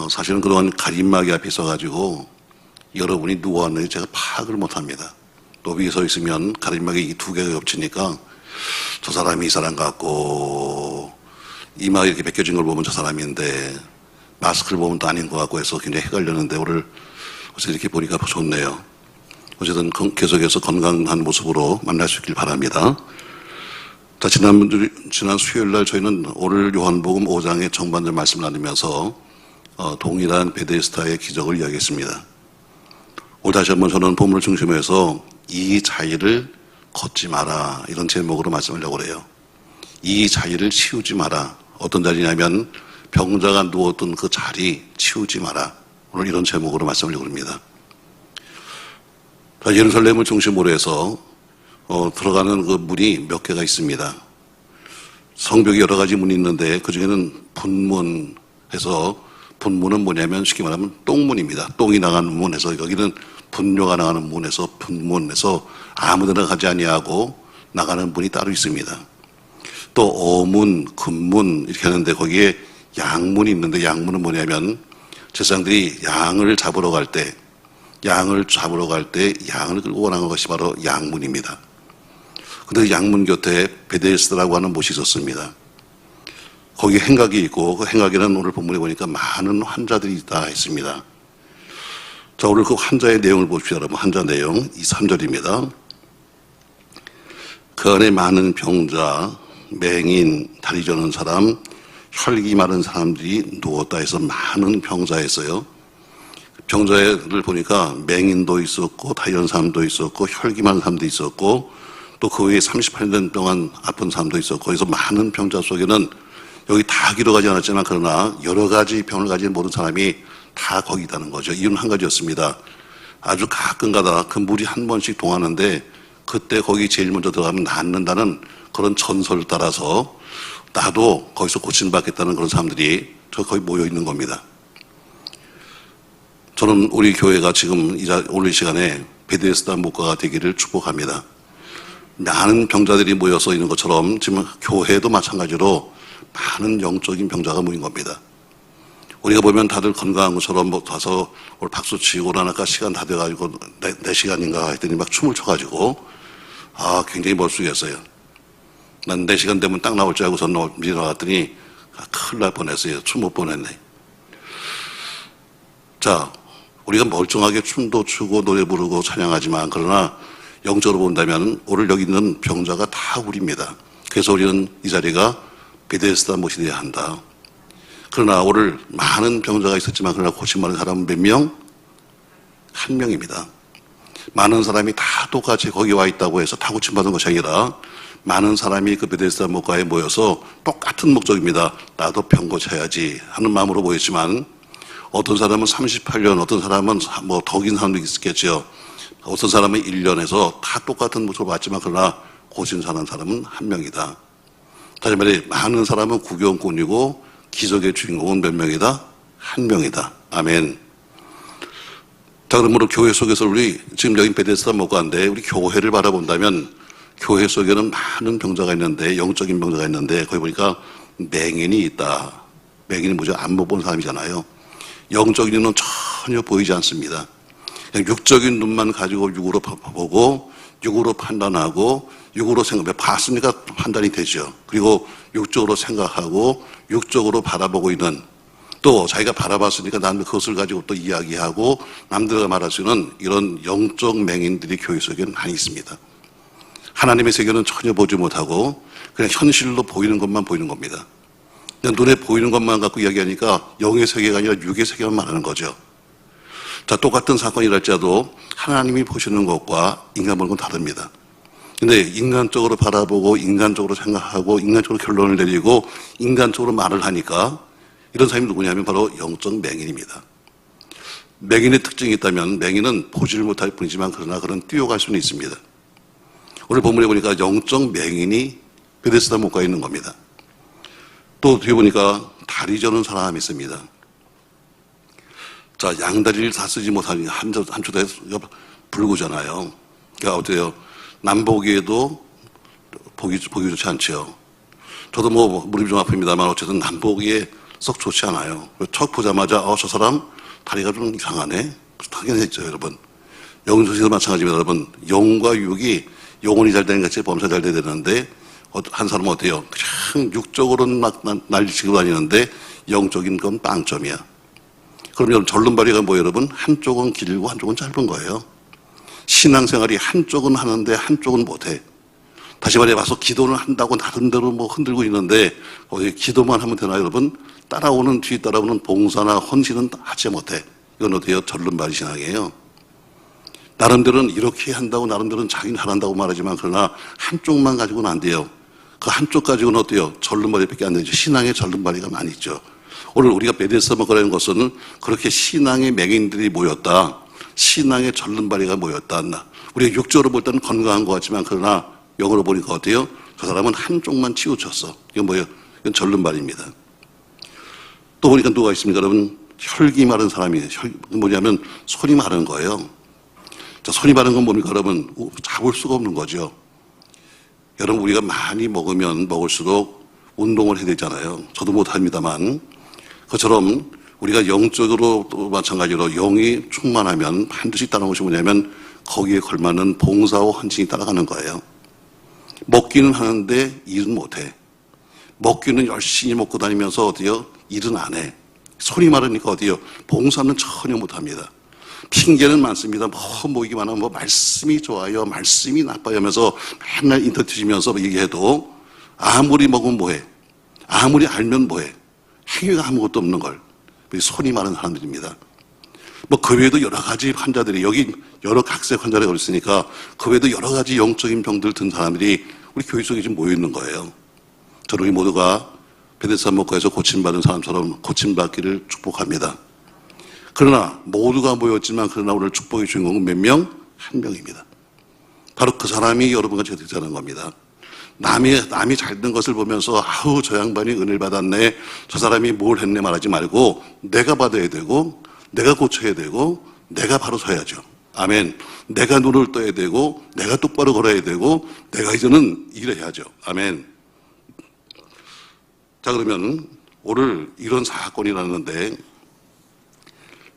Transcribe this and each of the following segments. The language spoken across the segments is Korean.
사실은 그동안 가림막이 앞에 있어가지고 여러분이 누가 왔는지 제가 파악을 못합니다. 또 위에 서 있으면 가림막이 이 두 개가 겹치니까 저 사람이 이 사람 같고 이마 이렇게 벗겨진 걸 보면 저 사람인데 마스크를 보면 또 아닌 것 같고 해서 굉장히 헷갈렸는데 오늘 어제 이렇게 보니까 좋네요. 어쨌든 계속해서 건강한 모습으로 만날 수 있길 바랍니다. 자, 지난 수요일 날 저희는 오늘 요한복음 5장의 정반절 말씀을 나누면서 동일한 베데스다의 기적을 이야기했습니다. 오늘 다시 한번 저는 본문을 중심해서 이 자리를 걷지 마라 이런 제목으로 말씀하려고 그래요. 이 자리를 치우지 마라. 어떤 자리냐면 병자가 누웠던 그 자리 치우지 마라. 오늘 이런 제목으로 말씀하려고 합니다. 자, 예루살렘을 중심으로 해서 들어가는 그 문이 몇 개가 있습니다. 성벽이 여러 가지 문이 있는데 그 중에는 분문해서 분문은 뭐냐면 쉽게 말하면 똥문입니다. 똥이 나가는 문에서 여기는 분뇨가 나가는 문에서 분문에서 아무데나 가지 아니하고 나가는 문이 따로 있습니다. 또 어문, 금문 이렇게 하는데 거기에 양문이 있는데 양문은 뭐냐면 제사장들이 양을 잡으러 갈 때 양을 끌고 가는 것이 바로 양문입니다. 근데 양문 곁에 베데스다라고 하는 못이 있었습니다. 거기 행각이 있고 그 행각에는 오늘 본문에 보니까 많은 환자들이 있다 했습니다. 자, 오늘 그 환자의 내용을 봅시다. 여러분, 환자 내용 3절입니다. 그 안에 많은 병자, 맹인, 다리 저는 사람, 혈기 마른 사람들이 누웠다 해서 많은 병자였어요. 병자를 보니까 맹인도 있었고 다리 저는 사람도 있었고 혈기 마른 사람도 있었고 또 그 외에 38년 동안 아픈 사람도 있었고 그래서 많은 병자 속에는 여기 다 기록하지 않았지만 그러나 여러 가지 병을 가진 모든 사람이 다 거기 있다는 거죠. 이유는 한 가지였습니다. 아주 가끔가다 그 물이 한 번씩 동하는데 그때 거기 제일 먼저 들어가면 낫는다는 그런 전설을 따라서 나도 거기서 고침받겠다는 그런 사람들이 거기 모여 있는 겁니다. 저는 우리 교회가 지금 오늘 이 시간에 베데스다 목가가 되기를 축복합니다. 많은 병자들이 모여서 있는 것처럼 지금 교회도 마찬가지로 많은 영적인 병자가 모인 겁니다. 우리가 보면 다들 건강한 것처럼 가서 오늘 박수 치고 나니까 시간 다 돼가지고 내 시간인가 했더니 막 춤을 춰가지고 굉장히 멋있겠어요. 난 4시간 되면 딱 나올 줄 알고서 미리 나왔더니 큰일 날 뻔했어요. 춤 못 보냈네. 자, 우리가 멀쩡하게 춤도 추고 노래 부르고 찬양하지만 그러나 영적으로 본다면 오늘 여기 있는 병자가 다 우리입니다. 그래서 우리는 이 자리가 베데스다 못이 되어야 한다. 그러나 오늘 많은 병자가 있었지만 그러나 고침받은 사람은 몇 명? 한 명입니다. 많은 사람이 다 똑같이 거기 와 있다고 해서 다 고침받은 것이 아니라 많은 사람이 그 베데스다 목가에 모여서 똑같은 목적입니다. 나도 병 고쳐야지 하는 마음으로 모였지만 어떤 사람은 38년, 어떤 사람은 뭐 더 긴 사람도 있겠죠. 어떤 사람은 1년에서 다 똑같은 모습을 봤지만 그러나 고친 사는 사람은 한 명이다. 다시 말해 많은 사람은 구경꾼이고 기적의 주인공은 몇 명이다? 한 명이다. 아멘. 자, 그러므로 교회 속에서 우리 지금 여기 베데스다 목가인데 우리 교회를 바라본다면 교회 속에는 많은 병자가 있는데 영적인 병자가 있는데 거기 보니까 맹인이 있다. 맹인이 뭐죠? 안 못 본 사람이잖아요. 영적인 눈은 전혀 보이지 않습니다. 그냥 육적인 눈만 가지고 육으로 보고 육으로 판단하고 육으로 봤으니까 판단이 되죠. 그리고 육적으로 생각하고 육적으로 바라보고 있는 또 자기가 바라봤으니까 난 그것을 가지고 또 이야기하고 남들과 말할 수 있는 이런 영적 맹인들이 교회 속에는 많이 있습니다. 하나님의 세계는 전혀 보지 못하고 그냥 현실로 보이는 것만 보이는 겁니다. 그냥 눈에 보이는 것만 갖고 이야기하니까 영의 세계가 아니라 육의 세계만 말하는 거죠. 자, 똑같은 사건이랄지라도 하나님이 보시는 것과 인간 보는 건 다릅니다. 근데 인간적으로 바라보고 인간적으로 생각하고 인간적으로 결론을 내리고 인간적으로 말을 하니까 이런 사람이 누구냐면 바로 영적 맹인입니다. 맹인의 특징이 있다면 맹인은 보지를 못할 뿐이지만 그러나 그런 뛰어갈 수는 있습니다. 오늘 본문에 보니까 영적 맹인이 베데스다 목가에 있는 겁니다. 또 뒤에 보니까 다리 저는 사람이 있습니다. 자, 양다리를 다 쓰지 못하니 한쪽에 불구잖아요. 그러니까 어때요? 남보기에도 보기 좋지 않죠. 저도 뭐 무릎이 좀 아픕니다만 어쨌든 남보기에 썩 좋지 않아요. 척 보자마자 저 사람 다리가 좀 이상하네. 당연했죠, 여러분. 영적으로 마찬가지입니다, 여러분. 영과 육이 영혼이 잘 되는 것이 범사 잘 돼야 되는데 한 사람은 어때요? 그냥 육적으로는 막 난리치고 다니는데 영적인 건 빵점이야. 그럼 여러분 절름발이가 뭐예요, 여러분? 한쪽은 길고 한쪽은 짧은 거예요. 신앙생활이 한쪽은 하는데 한쪽은 못해. 다시 말해 봐서 기도는 한다고 나름대로 뭐 흔들고 있는데 어디 기도만 하면 되나요, 여러분? 뒤 따라오는 봉사나 헌신은 하지 못해. 이건 어때요? 절름발이 신앙이에요. 나름대로는 이렇게 한다고 나름대로는 자기는 잘한다고 말하지만 그러나 한쪽만 가지고는 안 돼요. 그 한쪽 가지고는 어때요? 절름발이밖에 안 되죠. 신앙의 절름발이가 많이 있죠. 오늘 우리가 베데스다 먹으라는 것은 그렇게 신앙의 맹인들이 모였다. 신앙의 절름발이가 모였다. 우리가 육적으로 볼 때는 건강한 것 같지만 그러나 영어로 보니까 어때요? 저 사람은 한쪽만 치우쳤어. 이건 뭐예요? 이건 절름발입니다. 또 보니까 누가 있습니까? 여러분, 혈기 마른 사람이에요. 뭐냐면 손이 마른 거예요. 자, 손이 마른 건 뭡니까? 여러분, 잡을 수가 없는 거죠. 여러분, 우리가 많이 먹으면 먹을수록 운동을 해야 되잖아요. 저도 못합니다만. 그처럼 우리가 영적으로 또 마찬가지로 영이 충만하면 반드시 따라오는 것이 뭐냐면 거기에 걸맞는 봉사와 헌신이 따라가는 거예요. 먹기는 하는데 일은 못해. 먹기는 열심히 먹고 다니면서 어디요? 일은 안 해. 손이 마르니까 어디요? 봉사는 전혀 못합니다. 핑계는 많습니다. 모이기만 하면 말씀이 좋아요, 말씀이 나빠요 하면서 맨날 인터뷰 뒤지면서 얘기해도 아무리 먹으면 뭐해? 아무리 알면 뭐해? 행위가 아무것도 없는 걸. 손이 마른 사람들입니다. 그 외에도 여러 가지 환자들이 여기 여러 각색 환자를 걸렸으니까 그 외에도 여러 가지 영적인 병들 든 사람들이 우리 교회 속에 지금 모여 있는 거예요. 저는 우리 모두가 베데스다 목회에서 고침받은 사람처럼 고침받기를 축복합니다. 그러나 모두가 모였지만 그러나 오늘 축복의 주인공은 몇 명? 한 명입니다. 바로 그 사람이 여러분과 제가 되자는 겁니다. 남이 잘 된 것을 보면서 아우 저 양반이 은혜를 받았네, 저 사람이 뭘 했네 말하지 말고 내가 받아야 되고 내가 고쳐야 되고 내가 바로 서야죠. 아멘. 내가 눈을 떠야 되고 내가 똑바로 걸어야 되고 내가 이제는 일해야죠. 아멘. 자, 그러면 오늘 이런 사건이 났는데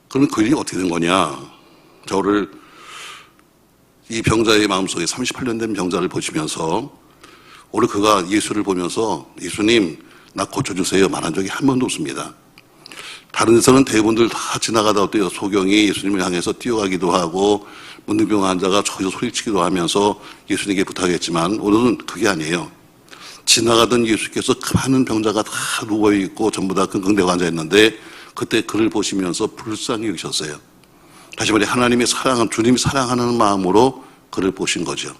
그럼 그 일이 어떻게 된 거냐? 자, 오늘 이 병자의 마음속에 38년 된 병자를 보시면서 오늘 그가 예수를 보면서 예수님 나 고쳐주세요 말한 적이 한 번도 없습니다. 다른 데서는 대부분들 다 지나가다 어때요? 소경이 예수님을 향해서 뛰어가기도 하고 문둥병 환자가 저기서 소리치기도 하면서 예수님께 부탁했지만 오늘은 그게 아니에요. 지나가던 예수께서 많은 병자가 다 누워있고 전부 다 끙끙대고 앉아있는데 그때 그를 보시면서 불쌍히 여기셨어요. 다시 말해 하나님의 사랑은 주님이 사랑하는 마음으로 그를 보신 거죠.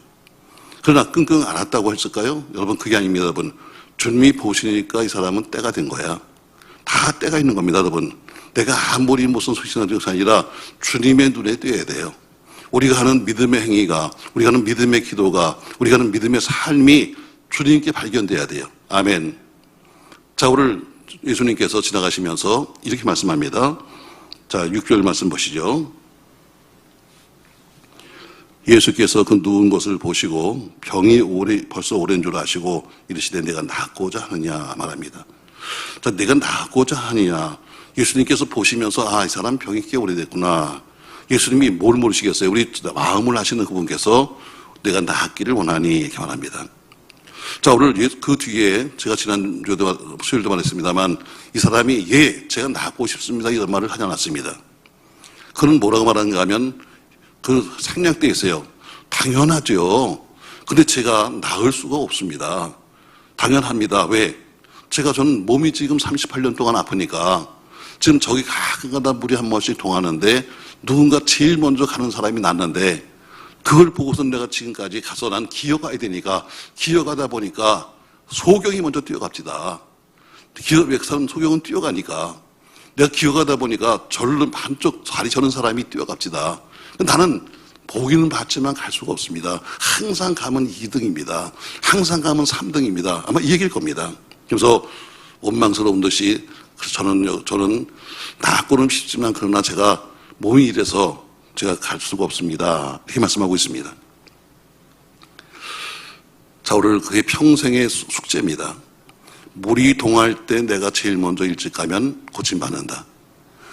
그러나 끙끙 앓았다고 했을까요? 여러분 그게 아닙니다. 여러분 주님이 보시니까 이 사람은 때가 된 거야. 다 때가 있는 겁니다. 여러분 내가 아무리 무슨 소신한 것이 아니라 주님의 눈에 띄어야 돼요. 우리가 하는 믿음의 행위가, 우리가 하는 믿음의 기도가, 우리가 하는 믿음의 삶이 주님께 발견돼야 돼요. 아멘. 자, 오늘 예수님께서 지나가시면서 이렇게 말씀합니다. 자, 6절 말씀 보시죠. 예수께서 그 누운 것을 보시고 병이 벌써 오랜 줄 아시고 이르시되 내가 낫고자 하느냐 말합니다. 자, 내가 낫고자 하느냐. 예수님께서 보시면서 이 사람 병이 꽤 오래됐구나. 예수님이 뭘 모르시겠어요? 우리 마음을 아시는 그분께서 내가 낫기를 원하니 이렇게 말합니다. 자, 오늘 그 뒤에 제가 지난주에도 수요일도 말했습니다만 이 사람이 제가 낫고 싶습니다 이런 말을 하지 않았습니다. 그는 뭐라고 말하는가 하면 그 생략되어 있어요. 당연하죠. 근데 제가 나을 수가 없습니다. 당연합니다. 왜? 저는 몸이 지금 38년 동안 아프니까 지금 저기 가끔가다 물이 한 번씩 통하는데 누군가 제일 먼저 가는 사람이 낫는데 그걸 보고서 내가 지금까지 가서 난 기어가야 되니까 기어가다 보니까 소경이 먼저 뛰어갑니다. 소경은 뛰어가니까 내가 기어가다 보니까 반쪽 다리 저는 사람이 뛰어갑니다. 나는 보기는 봤지만 갈 수가 없습니다. 항상 가면 2등입니다. 항상 가면 3등입니다. 아마 이 얘기일 겁니다. 그래서 원망스러운 듯이 저는 낫고는 싶지만 그러나 제가 몸이 이래서 제가 갈 수가 없습니다. 이렇게 말씀하고 있습니다. 자, 오늘 그게 평생의 숙제입니다. 물이 동할 때 내가 제일 먼저 일찍 가면 고침받는다.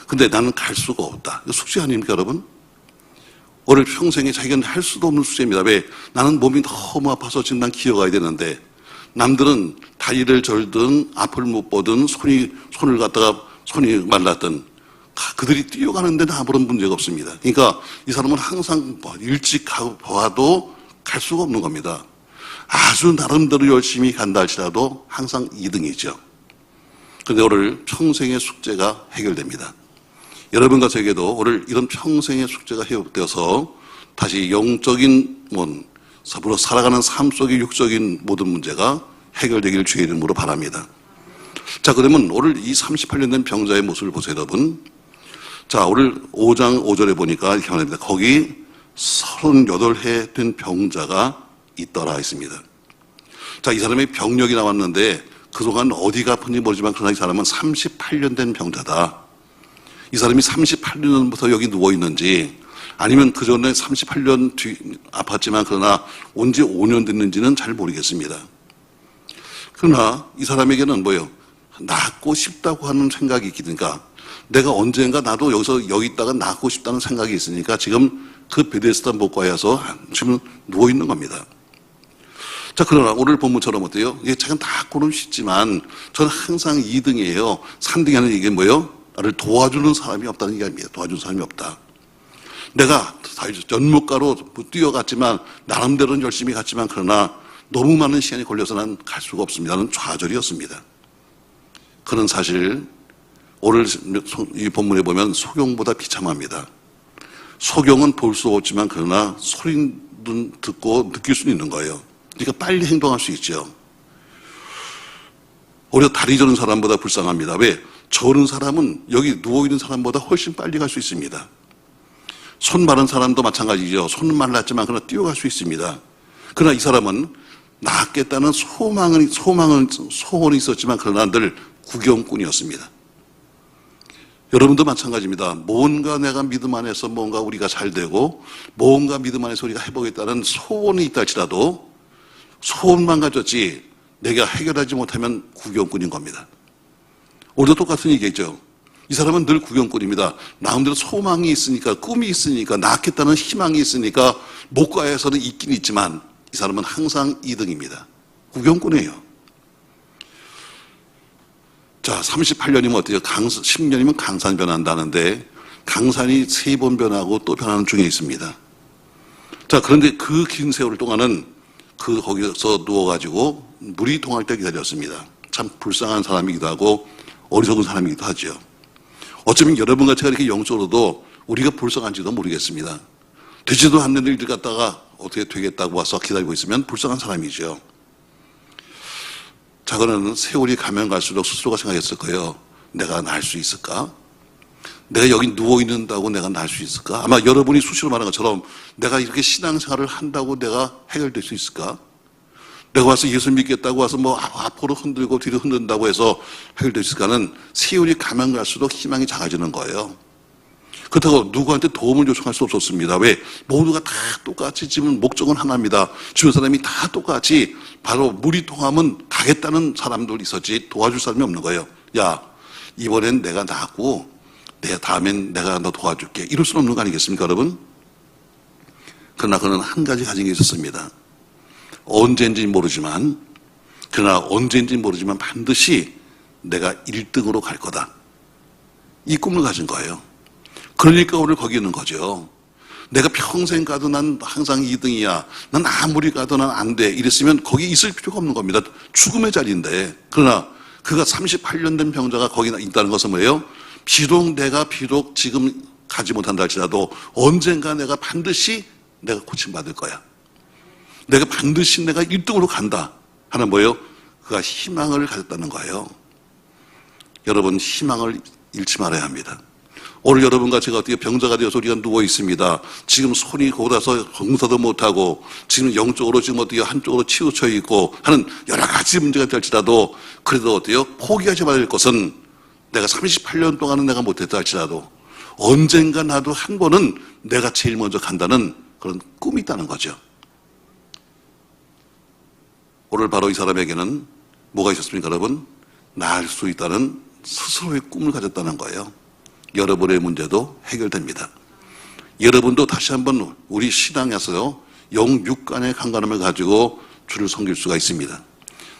근데 나는 갈 수가 없다. 이거 숙제 아닙니까, 여러분? 오늘 평생에 자기는 할 수도 없는 숙제입니다. 왜? 나는 몸이 너무 아파서 지금 난 기어가야 되는데, 남들은 다리를 절든 앞을 못 보든 손을 갖다가 손이 말랐든 그들이 뛰어가는데 아무런 문제가 없습니다. 그러니까 이 사람은 항상 일찍 가도 갈 수가 없는 겁니다. 아주 나름대로 열심히 간다 할지라도 항상 2등이죠. 그런데 오늘 평생의 숙제가 해결됩니다. 여러분과 저에게도 오늘 이런 평생의 숙제가 회복되어서 다시 영적인 서로 살아가는 삶 속의 육적인 모든 문제가 해결되기를 주의 이름으로 바랍니다. 자, 그러면 오늘 이 38년 된 병자의 모습을 보세요, 여러분. 자, 오늘 5장 5절에 보니까 이렇게 말합니다. 거기 38해 된 병자가 있더라 했습니다. 자, 이 사람의 병력이 나왔는데 그동안 어디가 아픈지 모르지만 그러나 이 사람은 38년 된 병자다. 이 사람이 38년부터 여기 누워있는지 아니면 그 전에 38년 뒤 아팠지만 그러나 온 지 5년 됐는지는 잘 모르겠습니다. 그러나 이 사람에게는 뭐예요? 낫고 싶다고 하는 생각이 있으니까 내가 언젠가 나도 여기 있다가 낫고 싶다는 생각이 있으니까 지금 그 베데스다 목과에 와서 지금 누워있는 겁니다. 자, 그러나 오늘 본문처럼 어때요? 제가 낫고는 싶지만 저는 항상 2등이에요. 3등이 하는 이게 뭐예요? 나를 도와주는 사람이 없다는 얘기입니다. 도와주는 사람이 없다. 내가 연못가로 뛰어갔지만 나름대로는 열심히 갔지만 그러나 너무 많은 시간이 걸려서 난 갈 수가 없습니다. 나는 좌절이었습니다. 그는 사실 오늘 이 본문에 보면 소경보다 비참합니다. 소경은 볼 수 없지만 그러나 소리는 듣고 느낄 수는 있는 거예요. 그러니까 빨리 행동할 수 있죠. 오히려 다리 저는 사람보다 불쌍합니다. 왜? 저는 사람은 여기 누워있는 사람보다 훨씬 빨리 갈 수 있습니다. 손 마른 사람도 마찬가지죠. 손은 말랐지만 그러나 뛰어갈 수 있습니다. 그러나 이 사람은 낫겠다는 소원이 있었지만 그러나 늘 구경꾼이었습니다. 여러분도 마찬가지입니다. 뭔가 내가 믿음 안에서 뭔가 우리가 잘 되고 뭔가 믿음 안에서 우리가 해보겠다는 소원이 있다 할지라도 소원만 가졌지 내가 해결하지 못하면 구경꾼인 겁니다. 오늘도 똑같은 얘기겠죠. 이 사람은 늘 구경꾼입니다. 나름대로 소망이 있으니까 꿈이 있으니까 낫겠다는 희망이 있으니까 목과에서는 있긴 있지만 이 사람은 항상 2등입니다. 구경꾼이에요. 자, 38년이면 어때요? 10년이면 강산 변한다는데 강산이 3번 변하고 또 변하는 중에 있습니다. 자, 그런데 그 긴 세월 동안은 거기서 누워가지고 물이 동할 때 기다렸습니다. 참 불쌍한 사람이기도 하고 어리석은 사람이기도 하죠. 어쩌면 여러분과 제가 이렇게 영적으로도 우리가 불쌍한지도 모르겠습니다. 되지도 않는 일들 갖다가 어떻게 되겠다고 와서 기다리고 있으면 불쌍한 사람이죠. 자, 그는 세월이 가면 갈수록 스스로가 생각했을 거예요. 내가 날 수 있을까? 내가 여기 누워있는다고 내가 날 수 있을까? 아마 여러분이 수시로 말한 것처럼 내가 이렇게 신앙생활을 한다고 내가 해결될 수 있을까? 내가 와서 예수 믿겠다고 와서 앞으로 흔들고 뒤로 흔든다고 해서 해결될 수 있을까는 세월이 가면 갈수록 희망이 작아지는 거예요. 그렇다고 누구한테 도움을 요청할 수 없었습니다. 왜? 모두가 다 똑같이 지금 목적은 하나입니다. 주변 사람이 다 똑같이 바로 물이 통하면 가겠다는 사람들 있었지 도와줄 사람이 없는 거예요. 야, 이번엔 내가 낫고 다음엔 내가 너 도와줄게. 이럴 수는 없는 거 아니겠습니까, 여러분? 그러나 그는 한 가지 가진 게 있었습니다. 언제인지 모르지만 반드시 내가 1등으로 갈 거다. 이 꿈을 가진 거예요. 그러니까 오늘 거기 있는 거죠. 내가 평생 가도 난 항상 2등이야. 난 아무리 가도 난 안 돼. 이랬으면 거기 있을 필요가 없는 겁니다. 죽음의 자리인데. 그러나 그가 38년 된 병자가 거기 있다는 것은 뭐예요? 비록 지금 가지 못한다 할지라도 언젠가 내가 반드시 내가 고침받을 거야. 내가 반드시 내가 1등으로 간다 하는 뭐예요? 그가 희망을 가졌다는 거예요. 여러분, 희망을 잃지 말아야 합니다. 오늘 여러분과 제가 어떻게 병자가 되어서 우리가 누워 있습니다. 지금 손이 고다서 공사도 못하고 지금 영적으로 지금 어떻게 한쪽으로 치우쳐 있고 하는 여러 가지 문제가 될지라도 그래도 어때요? 포기하지 말아야 할 것은 내가 38년 동안은 내가 못했다 할지라도 언젠가 나도 한 번은 내가 제일 먼저 간다는 그런 꿈이 있다는 거죠. 오늘 바로 이 사람에게는 뭐가 있었습니까, 여러분? 나을 수 있다는 스스로의 꿈을 가졌다는 거예요. 여러분의 문제도 해결됩니다. 여러분도 다시 한번 우리 신앙에서요, 영육간의 강건함을 가지고 주를 섬길 수가 있습니다.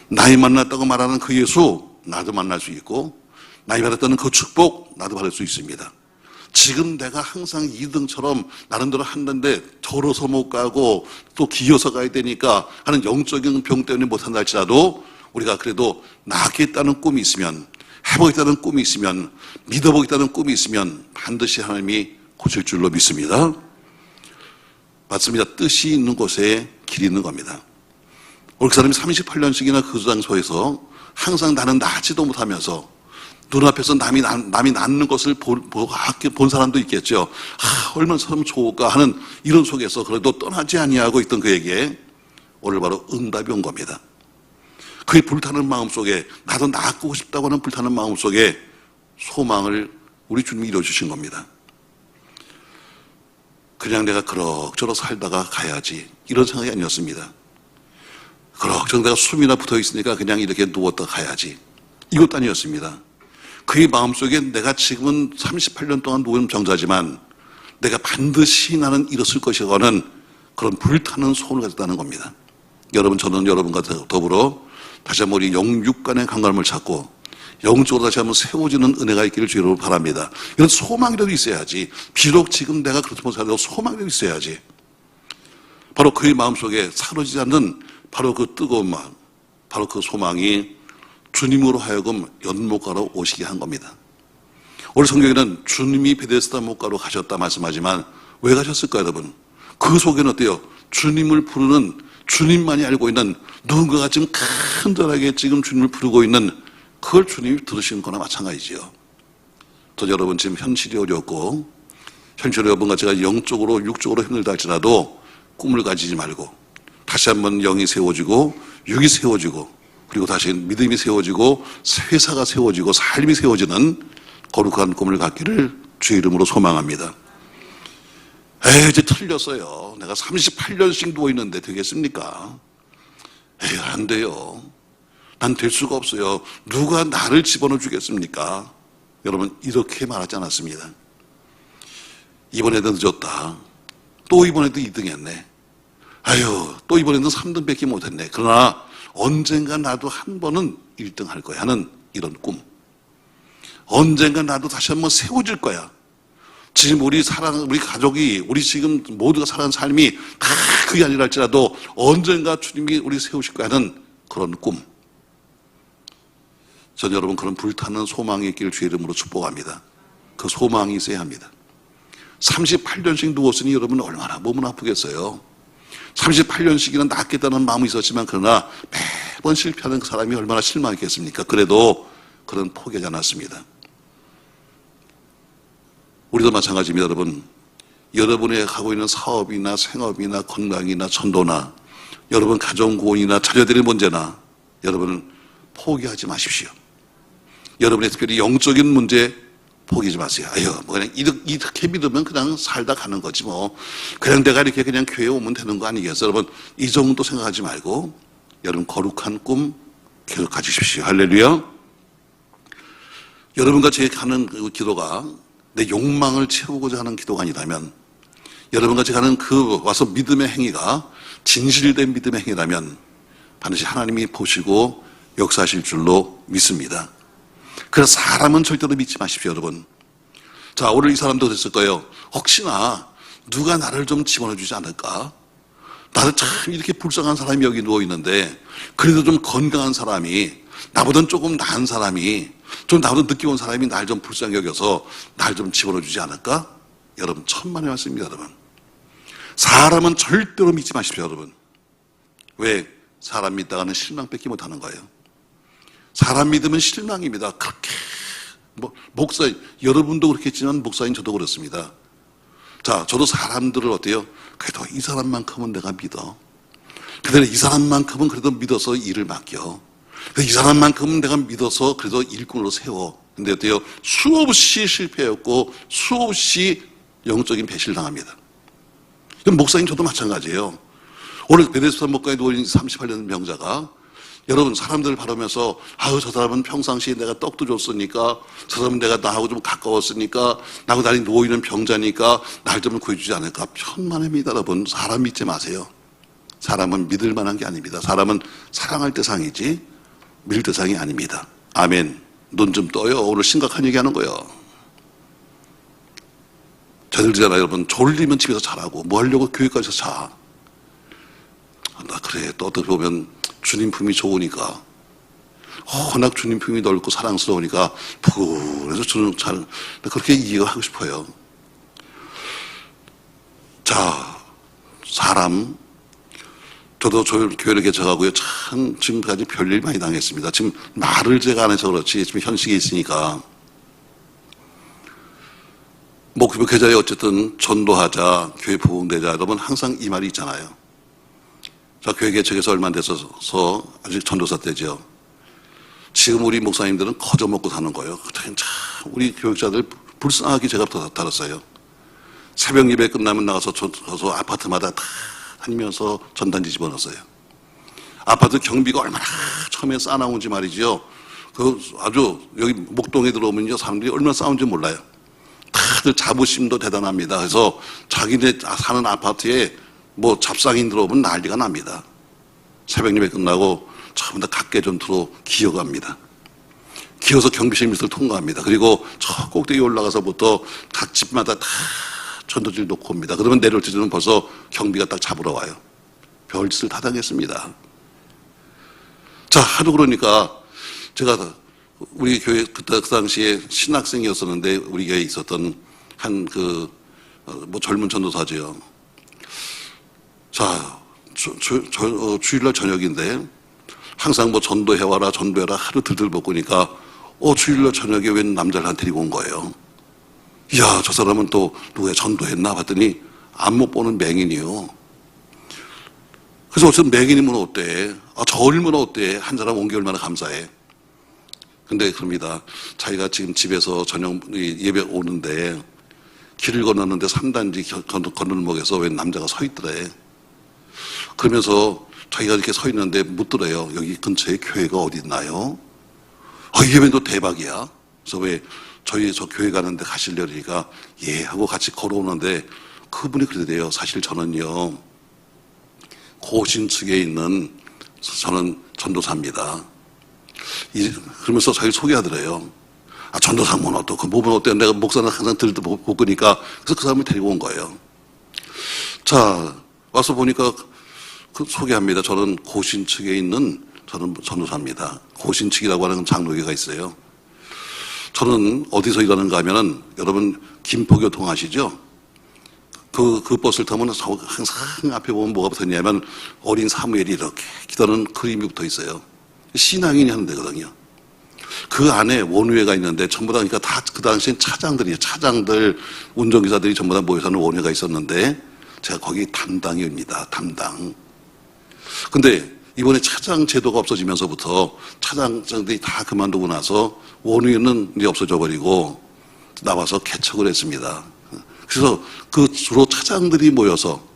나이 만났다고 말하는 그 예수, 나도 만날 수 있고, 나이 받았다는 그 축복, 나도 받을 수 있습니다. 지금 내가 항상 2등처럼 나름대로 한다는데 더러서 못 가고 또 기어서 가야 되니까 하는 영적인 병 때문에 못한다 할지라도 우리가 그래도 나겠다는 꿈이 있으면, 해보겠다는 꿈이 있으면, 믿어보겠다는 꿈이 있으면 반드시 하나님이 고칠 줄로 믿습니다. 맞습니다. 뜻이 있는 곳에 길이 있는 겁니다. 우리 사람이 38년씩이나 그 장소에서 항상 나는 나지도 못하면서 눈앞에서 남이 낳는 것을 본 사람도 있겠죠. 얼마나 사람 좋을까 하는 이런 속에서 그래도 떠나지 아니하고 있던 그에게 오늘 바로 응답이 온 겁니다. 그의 불타는 마음 속에, 나도 낳고 싶다고 하는 불타는 마음 속에 소망을 우리 주님이 이루어주신 겁니다. 그냥 내가 그럭저럭 살다가 가야지 이런 생각이 아니었습니다. 그럭저럭 내가 숨이나 붙어 있으니까 그냥 이렇게 누웠다 가야지 이것도 아니었습니다. 그의 마음속에 내가 지금은 38년 동안 누운 병자지만 내가 반드시 나는 일었을 것이라고 하는 그런 불타는 소원을 가졌다는 겁니다. 여러분, 저는 여러분과 더불어 다시 한번 우리 영육간의 강건함을 찾고 영적으로 다시 한번 세워지는 은혜가 있기를 주로 바랍니다. 이런 소망이라도 있어야지. 비록 지금 내가 그렇지 못하더라도 소망이라도 있어야지. 바로 그의 마음속에 사라지지 않는 바로 그 뜨거운 마음, 바로 그 소망이 주님으로 하여금 연못가로 오시게 한 겁니다. 오늘 성경에는 주님이 베데스다 못가로 가셨다 말씀하지만 왜 가셨을까요, 여러분? 그 속에는 어때요? 주님을 부르는, 주님만이 알고 있는 누군가가 지금 간절하게 지금 주님을 부르고 있는 그걸 주님이 들으시는 거나 마찬가지지요. 또 여러분 지금 현실이 어렵고 현실이 여러분과 제가 영적으로 육적으로 힘들다 할지라도 꿈을 가지지 말고 다시 한번 영이 세워지고 육이 세워지고 그리고 다시 믿음이 세워지고 회사가 세워지고 삶이 세워지는 거룩한 꿈을 갖기를 주의 이름으로 소망합니다. 이제 틀렸어요. 내가 38년씩 누워있는데 되겠습니까? 안 돼요. 난 될 수가 없어요. 누가 나를 집어넣어 주겠습니까? 여러분, 이렇게 말하지 않았습니다. 이번에도 늦었다. 또 이번에도 2등 했네. 또 이번에도 3등 밖에 못했네. 그러나 언젠가 나도 한 번은 1등 할 거야 하는 이런 꿈. 언젠가 나도 다시 한번 세워질 거야. 지금 우리 가족이, 우리 지금 모두가 살아가는 삶이 다 그게 아니라 할지라도 언젠가 주님이 우리 세우실 거야 하는 그런 꿈. 전 여러분 그런 불타는 소망이 있기를 주의 이름으로 축복합니다. 그 소망이 있어야 합니다. 38년씩 누웠으니 여러분 얼마나 몸은 아프겠어요. 38년씩이나 낫겠다는 마음이 있었지만 그러나 매번 실패하는 그 사람이 얼마나 실망했겠습니까? 그래도 그런 포기하지 않았습니다. 우리도 마찬가지입니다, 여러분. 여러분이 하고 있는 사업이나 생업이나 건강이나 전도나 여러분 가정구원이나 자녀들의 문제나 여러분 포기하지 마십시오. 여러분의 특별히 영적인 문제 포기하지 마세요. 그냥 이렇게 믿으면 그냥 살다 가는 거지 뭐. 그냥 내가 이렇게 그냥 교회에 오면 되는 거 아니겠어요? 여러분, 이 정도 생각하지 말고 여러분 거룩한 꿈 계속 가지십시오. 할렐루야. 여러분과 제가 하는 그 기도가 내 욕망을 채우고자 하는 기도가 아니라면, 여러분과 제가 하는 그 와서 믿음의 행위가 진실된 믿음의 행위라면 반드시 하나님이 보시고 역사하실 줄로 믿습니다. 그래서 사람은 절대로 믿지 마십시오, 여러분. 자, 오늘 이 사람도 됐을 거예요. 혹시나 누가 나를 좀 집어넣어 주지 않을까? 나는 참 이렇게 불쌍한 사람이 여기 누워있는데 그래도 좀 건강한 사람이, 나보다는 조금 나은 사람이, 좀 나보다 늦게 온 사람이 날 좀 불쌍히 여겨서 날 좀 집어넣어 주지 않을까? 여러분, 천만의 말씀입니다, 여러분. 사람은 절대로 믿지 마십시오, 여러분. 왜? 사람 믿다가는 실망밖에 못하는 거예요. 사람 믿으면 실망입니다. 그렇게 목사님, 여러분도 그렇겠지만 목사님 저도 그렇습니다. 자, 저도 사람들을 어때요? 그래도 이 사람만큼은 내가 믿어. 그래도 이 사람만큼은 그래도 믿어서 일을 맡겨. 이 사람만큼은 내가 믿어서 그래도 일꾼으로 세워. 근데 어때요? 수없이 실패했고 수없이 영적인 배신을 당합니다. 목사님 저도 마찬가지예요. 오늘 베데스다 목가에 누워있는 38년 병자가 여러분, 사람들을 바라면서 아유, 저 사람은 평상시에 내가 떡도 줬으니까, 저 사람은 내가 나하고 좀 가까웠으니까, 나하고 나이 누워있는 병자니까 날 좀 구해주지 않을까. 편만합니다. 여러분, 사람 믿지 마세요. 사람은 믿을 만한 게 아닙니다. 사람은 사랑할 대상이지 믿을 대상이 아닙니다. 아멘. 눈 좀 떠요. 오늘 심각한 얘기하는 거예요. 저들잖아요, 여러분. 졸리면 집에서 자라고 뭐 하려고 교회까지 자. 나 그래, 또 어떻게 보면 주님 품이 좋으니까, 워낙 주님 품이 넓고 사랑스러우니까 푸근해서 저는 잘 그렇게 이해가 하고 싶어요. 자, 사람, 저도 교회를 개척하고요, 참 지금까지 별일 많이 당했습니다. 지금 말을 제가 안 해서 그렇지 지금 현식에 있으니까. 목회자에 어쨌든 전도하자, 교회 부흥되자, 여러분 항상 이 말이 있잖아요. 자, 교회 개척해서 얼마 안 돼서 아직 전도사 때죠. 지금 우리 목사님들은 거저 먹고 사는 거예요. 참 우리 교육자들 불쌍하게 제가 다뤘어요. 새벽 예배 끝나면 나가서 아파트마다 다 다니면서 전단지 집어넣었어요. 아파트 경비가 얼마나 처음에 싸나운지 말이죠. 그 아주 여기 목동에 들어오면요, 사람들이 얼마나 싸운지 몰라요. 다들 자부심도 대단합니다. 그래서 자기네 사는 아파트에 뭐 잡상인 들어오면 난리가 납니다. 새벽 예배 끝나고 전부 다 각계전투로 기어갑니다. 기어서 경비실 밑을 통과합니다. 그리고 저 꼭대기 올라가서부터 각 집마다 다 전도지를 놓고 옵니다. 그러면 내려올 때는 벌써 경비가 딱 잡으러 와요. 별짓을 다 당했습니다. 자, 하도 그러니까 제가 우리 교회 그 당시에 신학생이었었는데 우리 교회에 있었던 한 뭐 젊은 전도사죠. 자, 주일날 저녁인데 항상 뭐 전도해와라 전도해라 하루 들들 볶으니까 주일날 저녁에 웬 남자를 한 데리고 온 거예요. 이야, 저 사람은 또 누가 전도했나 봤더니 안목 보는 맹인이요. 그래서 어쨌든 맹인이면 어때? 저울면 어때? 한 사람 온 게 얼마나 감사해. 근데 그럽니다. 자기가 지금 집에서 저녁 예배 오는데 길을 건넜는데 3단지 건널목에서 웬 남자가 서 있더래. 그러면서 자기가 이렇게 서 있는데 묻더래요. 여기 근처에 교회가 어디 있나요? 예배도 대박이야. 그래서 왜 저희 저 교회 가는데 가실려니까 예 하고 같이 걸어오는데 그분이 그러대요. 사실 저는요, 고신 측에 있는 저는 전도사입니다. 그러면서 자기 소개하더래요. 전도사면 어떻고 몸은 어때요? 내가 목사는 항상 들을 때 볶으니까. 그래서 그 사람을 데리고 온 거예요. 자, 와서 보니까 소개합니다. 저는 고신 측에 있는 저는 전도사입니다. 고신 측이라고 하는 장로교가 있어요. 저는 어디서 일하는가 하면은 여러분 김포교통 아시죠? 그 버스를 타면 항상 앞에 보면 뭐가 붙었냐면 어린 사무엘이 이렇게 기도하는 그림이 붙어 있어요. 신앙인이 하는 데거든요. 그 안에 원외가 있는데 전부 다 그러니까 다 그 당시엔 차장들, 운전기사들이 전부 다 모여 사는 원외가 있었는데 제가 거기 담당입니다. 담당. 근데 이번에 차장 제도가 없어지면서부터 차장들이 다 그만두고 나서 원외는 이제 없어져 버리고 나와서 개척을 했습니다. 그래서 그 주로 차장들이 모여서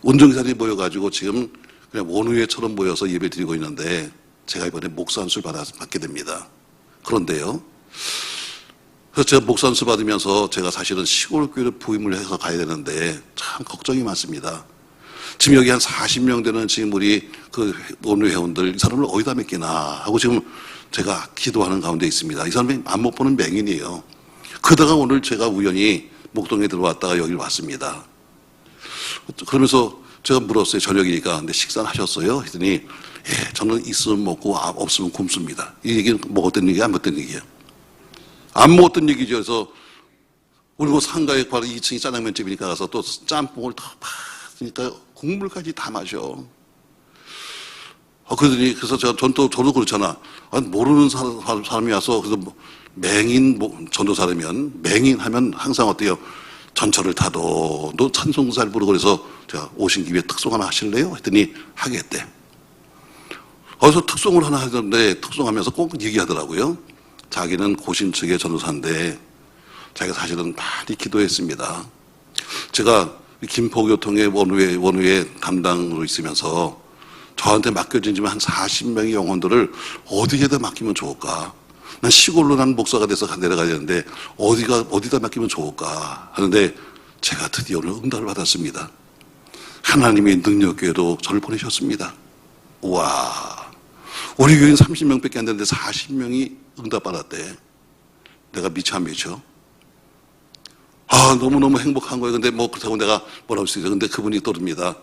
운전기사들이 모여가지고 지금 그냥 원외처럼 모여서 예배 드리고 있는데 제가 이번에 목사 안수를 받게 됩니다. 그런데요, 그래서 제가 목사 안수 받으면서 제가 사실은 시골 교회를 부임을 해서 가야 되는데 참 걱정이 많습니다. 지금 여기 한 40명 되는 지금 우리 그 원외 회원들 이 사람을 어디다 맡기나 하고 지금 제가 기도하는 가운데 있습니다. 이 사람이 안목 보는 맹인이에요. 그러다가 오늘 제가 우연히 목동에 들어왔다가 여기를 왔습니다. 그러면서 제가 물었어요. 저녁이니까. 근데 식사는 하셨어요? 했더니 예, 저는 있으면 먹고 없으면 굶습니다. 이 얘기는 먹었던 얘기야, 안 먹었던 얘기예요? 안 먹었던 얘기죠. 그래서 우리 뭐 상가에 바로 2층이 짜장면집이니까 가서 또 짬뽕을 더 파니까 국물까지 다 마셔. 그러더니 그래서 저도 그렇잖아. 모르는 사람이 와서 그래서 뭐 맹인 전도사라면 맹인 하면 항상 어때요? 전철을 타도 너 찬송 잘 부르고 그래서 제가 오신 김에 특송 하나 하실래요? 했더니 하겠대. 그래서 특송을 하나 하던데 특송하면서 꼭 얘기하더라고요. 자기는 고신 측의 전도사인데 자기가 사실은 많이 기도했습니다. 제가 김포교통의 원외 담당으로 있으면서 저한테 맡겨진 지만 한 40명의 영혼들을 어디에다 맡기면 좋을까? 난 시골로 난 목사가 돼서 내려가야 되는데 어디다 맡기면 좋을까? 하는데 제가 드디어 오늘 응답을 받았습니다. 하나님의 능력교회로 저를 보내셨습니다. 우와. 우리 교회는 30명밖에 안 되는데 40명이 응답받았대. 내가 미쳐 안 미쳐? 너무너무 행복한 거예요. 근데 그렇다고 내가 뭐라고 했어요. 근데 그분이 떠듭니다.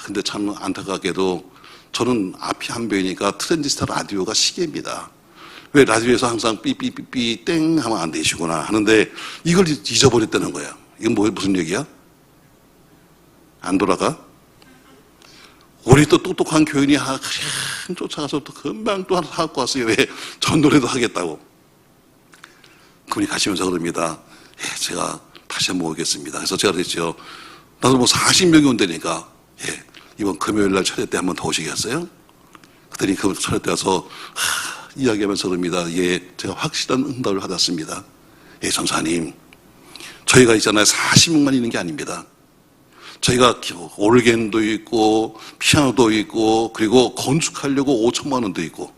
근데 참 안타깝게도 저는 앞이 안 보이니까 트랜지스터 라디오가 시계입니다. 왜 라디오에서 항상 삐삐삐삐 땡 하면 안 되시구나 하는데 이걸 잊어버렸다는 거야. 이건 무슨 얘기야? 안 돌아가? 우리 또 똑똑한 교인이 그냥 쫓아가서 또 금방 또 하나 사갖고 왔어요. 왜? 전도래도 하겠다고. 그분이 가시면서 그럽니다. 제가 다시 한번 오겠습니다. 그래서 제가 그랬죠. 나도 40명이 온다니까. 이번 금요일 날 철회 때 한번 더 오시겠어요? 그랬더니 그 철회 때 와서 이야기하면서 그럽니다. 제가 확실한 응답을 받았습니다. 전사님, 저희가 있잖아요. 40명만 있는 게 아닙니다. 저희가 올겐도 있고 피아노도 있고 그리고 건축하려고 5천만 원도 있고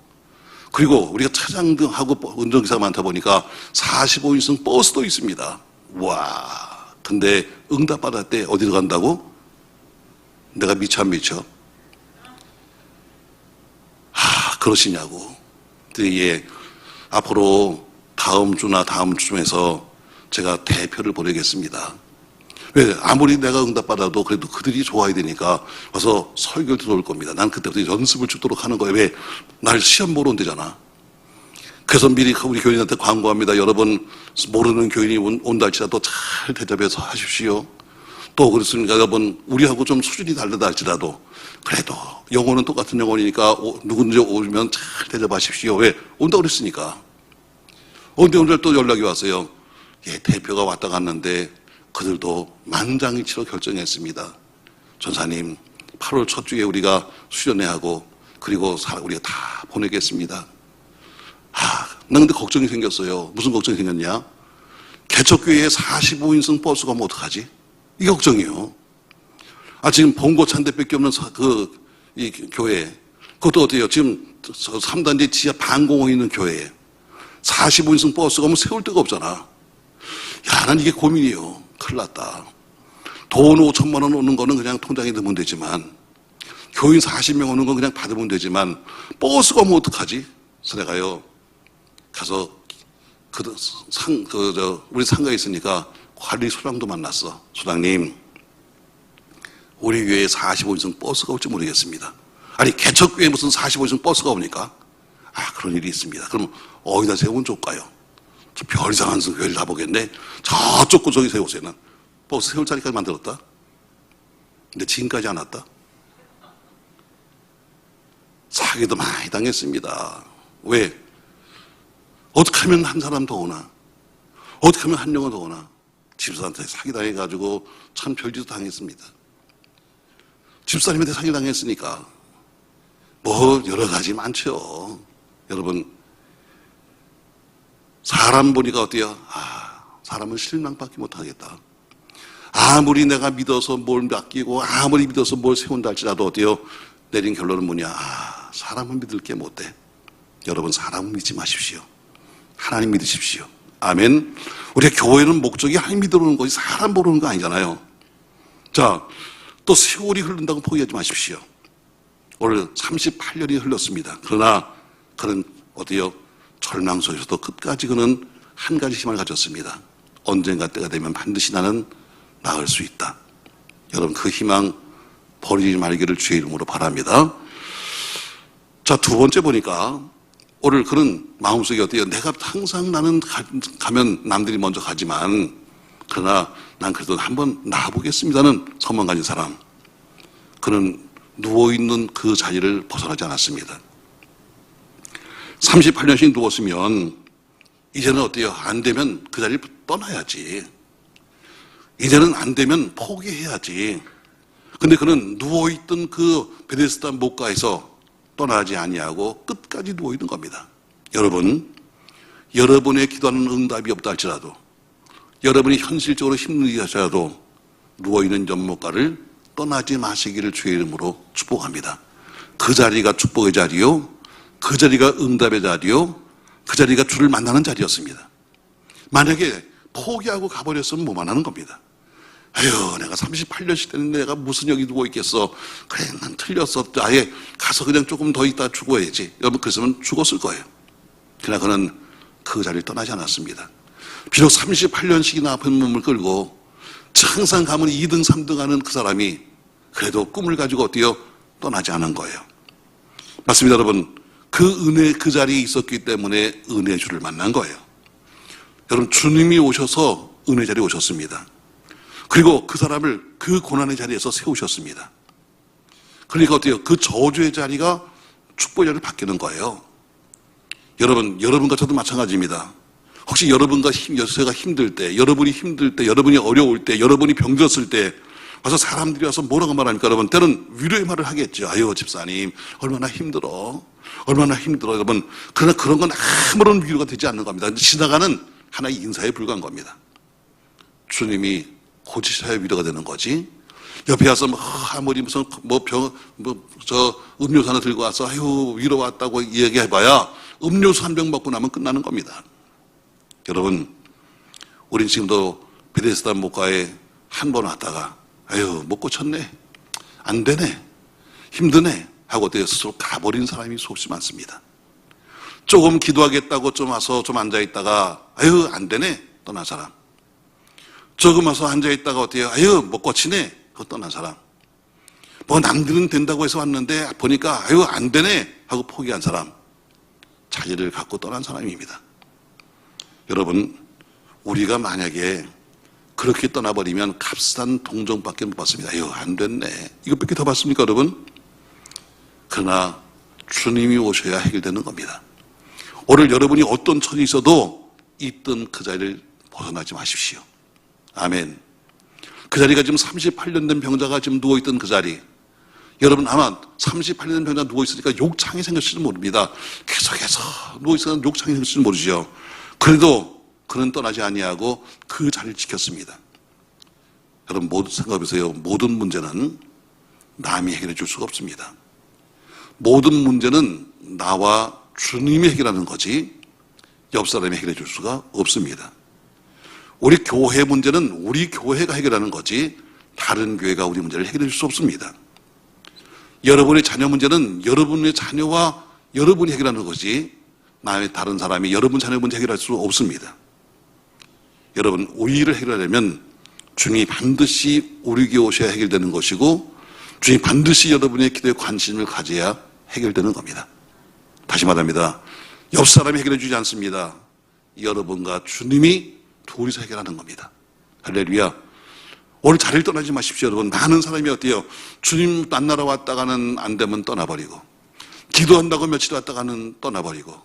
그리고 우리가 차장 등 하고 운전기사가 많다 보니까 45인승 버스도 있습니다. 와, 근데 응답 받을 때 어디로 간다고? 내가 미쳐 안 미쳐? 그러시냐고. 앞으로 다음 주나 다음 주쯤에서 제가 대표를 보내겠습니다. 왜? 아무리 내가 응답받아도 그래도 그들이 좋아야 되니까 와서 설교를 들어올 겁니다. 난 그때부터 연습을 죽도록 하는 거예요. 왜? 날 시험 보러 온대잖아. 그래서 미리 우리 교인한테 광고합니다. 여러분, 모르는 교인이 온다 할지라도 잘 대접해서 하십시오. 또 그렇습니까? 여러분, 우리하고 좀 수준이 다르다 할지라도 그래도 영혼은 똑같은 영혼이니까 누군지 오면 잘 대접하십시오. 왜? 온다고 그랬으니까. 오늘 또 연락이 왔어요. 대표가 왔다 갔는데 그들도 만장일치로 결정했습니다. 전사님, 8월 첫 주에 우리가 수련회하고 그리고 우리가 다 보내겠습니다. 나 근데 걱정이 생겼어요. 무슨 걱정이 생겼냐? 개척교회에 45인승 버스가 오면 어떡하지? 이게 걱정이에요. 지금 봉고찬 대표밖에 없는 이 교회. 그것도 어때요? 지금 3단지 지하 반공원에 있는 교회에 45인승 버스가 오면 세울 데가 없잖아. 난 이게 고민이에요. 큰일 났다. 돈 5천만 원 오는 거는 그냥 통장에 넣으면 되지만 교인 40명 오는 건 그냥 받으면 되지만 버스가 오면 어떡하지? 그래서 내가요. 가서 우리 상가에 있으니까 관리 소장도 만났어. 소장님, 우리 교회에 45인승 버스가 올지 모르겠습니다. 개척교회에 무슨 45인승 버스가 오니까? 그런 일이 있습니다. 그럼 어디다 세우면 좋을까요? 별 이상한 교회를 가보겠네. 저쪽 구석에 세우세요. 난 버스 세울 자리까지 만들었다. 근데 지금까지 안 왔다. 사기도 많이 당했습니다. 왜? 어떻게 하면 한 사람 더 오나? 어떻게 하면 한 영혼 더 오나? 집사한테 사기당해가지고 참 별짓도 당했습니다. 집사님한테 사기당했으니까 여러 가지 많죠. 여러분, 사람 보니까 어때요? 사람은 실망밖에 못하겠다. 아무리 내가 믿어서 뭘 맡기고 아무리 믿어서 뭘 세운다 할지라도 어때요? 내린 결론은 뭐냐? 사람은 믿을 게 못돼. 여러분, 사람은 믿지 마십시오. 하나님 믿으십시오. 아멘. 우리가 교회는 목적이 하나님 믿으러 오는 거지 사람 보러 오는 거 아니잖아요. 자, 또 세월이 흐른다고 포기하지 마십시오. 오늘 38년이 흘렀습니다. 그러나 그는 어디요? 절망 속에서도 끝까지 그는 한 가지 희망을 가졌습니다. 언젠가 때가 되면 반드시 나는 나을 수 있다. 여러분, 그 희망 버리지 말기를 주의 이름으로 바랍니다. 자, 두 번째 보니까 오늘 그는 마음속에 어때요? 내가 항상 나는 가면 남들이 먼저 가지만 그러나 난 그래도 한번 나와보겠습니다는 소망 가진 사람. 그는 누워있는 그 자리를 벗어나지 않았습니다. 38년씩 누웠으면 이제는 어때요? 안 되면 그 자리를 떠나야지. 이제는 안 되면 포기해야지. 근데 그는 누워있던 그 베데스다 목가에서 떠나지 아니하고 끝까지 누워있는 겁니다. 여러분, 여러분의 기도하는 응답이 없다 할지라도 여러분이 현실적으로 힘들게 하셔도 누워있는 연못가를 떠나지 마시기를 주의 이름으로 축복합니다. 그 자리가 축복의 자리요, 그 자리가 응답의 자리요, 그 자리가 주를 만나는 자리였습니다. 만약에 포기하고 가버렸으면 뭐만 하는 겁니다. 아유, 내가 38년씩 됐는데 내가 무슨 여기 누워 있겠어. 그래, 난 틀렸어. 아예 가서 그냥 조금 더 있다 죽어야지. 여러분, 그랬으면 죽었을 거예요. 그러나 그는 그 자리를 떠나지 않았습니다. 비록 38년씩이나 아픈 몸을 끌고 항상 가면 2등, 3등 하는 그 사람이 그래도 꿈을 가지고 어때요? 떠나지 않은 거예요. 맞습니다, 여러분. 그 은혜, 그 자리에 있었기 때문에 은혜의 주를 만난 거예요. 여러분, 주님이 오셔서 은혜 자리에 오셨습니다. 그리고 그 사람을 그 고난의 자리에서 세우셨습니다. 그러니까 어때요? 그 저주의 자리가 축복의 자리로 바뀌는 거예요. 여러분, 여러분과 저도 마찬가지입니다. 혹시 여러분과 제가 힘들 때, 여러분이 힘들 때, 여러분이 어려울 때, 여러분이 병들었을 때 와서 사람들이 와서 뭐라고 말합니까? 여러분, 때는 위로의 말을 하겠죠. 아유, 집사님, 얼마나 힘들어. 얼마나 힘들어. 여러분, 그러나 그런 건 아무런 위로가 되지 않는 겁니다. 지나가는 하나의 인사에 불과한 겁니다. 주님이 고치셔야 위로가 되는 거지. 옆에 와서 아무리 무슨 음료수 하나 들고 와서 아유, 위로 왔다고 얘기해봐야 음료수 한 병 먹고 나면 끝나는 겁니다. 여러분, 우린 지금도 베데스다 목가에 한 번 왔다가 아유, 못 고쳤네, 안 되네, 힘드네 하고 스스로 가버린 사람이 수없이 많습니다. 조금 기도하겠다고 좀 와서 좀 앉아있다가 아유, 안 되네, 떠난 사람. 조금 와서 앉아있다가 어때요? 아유, 못 고치네, 그거 떠난 사람. 뭐 남들은 된다고 해서 왔는데 보니까 아유, 안 되네 하고 포기한 사람. 자리를 갖고 떠난 사람입니다. 여러분, 우리가 만약에 그렇게 떠나버리면 값싼 동정밖에 못 받습니다. 아유, 안 됐네. 이것밖에 더 받습니까, 여러분? 그러나 주님이 오셔야 해결되는 겁니다. 오늘 여러분이 어떤 처지에 있어도 있던 그 자리를 벗어나지 마십시오. 아멘. 그 자리가 지금 38년 된 병자가 지금 누워있던 그 자리. 여러분, 아마 38년 된 병자가 누워있으니까 욕창이 생겼을지도 모릅니다. 계속해서 누워있으면 욕창이 생겼을지도 모르죠. 그래도 그는 떠나지 아니하고 그 자리를 지켰습니다. 여러분, 모두 생각해보세요. 모든 문제는 남이 해결해 줄 수가 없습니다. 모든 문제는 나와 주님이 해결하는 거지 옆 사람이 해결해 줄 수가 없습니다. 우리 교회 문제는 우리 교회가 해결하는 거지 다른 교회가 우리 문제를 해결해 줄 수 없습니다. 여러분의 자녀 문제는 여러분의 자녀와 여러분이 해결하는 거지 남의 다른 사람이 여러분 자녀 문제 해결할 수 없습니다. 여러분, 우리를 해결하려면 주님이 반드시 우리 교회 오셔야 해결되는 것이고 주님이 반드시 여러분의 기도에 관심을 가져야 해결되는 겁니다. 다시 말합니다. 옆 사람이 해결해 주지 않습니다. 여러분과 주님이 둘이서 해결하는 겁니다. 할렐루야. 오늘 자리를 떠나지 마십시오. 여러분, 많은 사람이 어때요? 주님 만나러 왔다가는 안 되면 떠나버리고, 기도한다고 며칠 왔다가는 떠나버리고,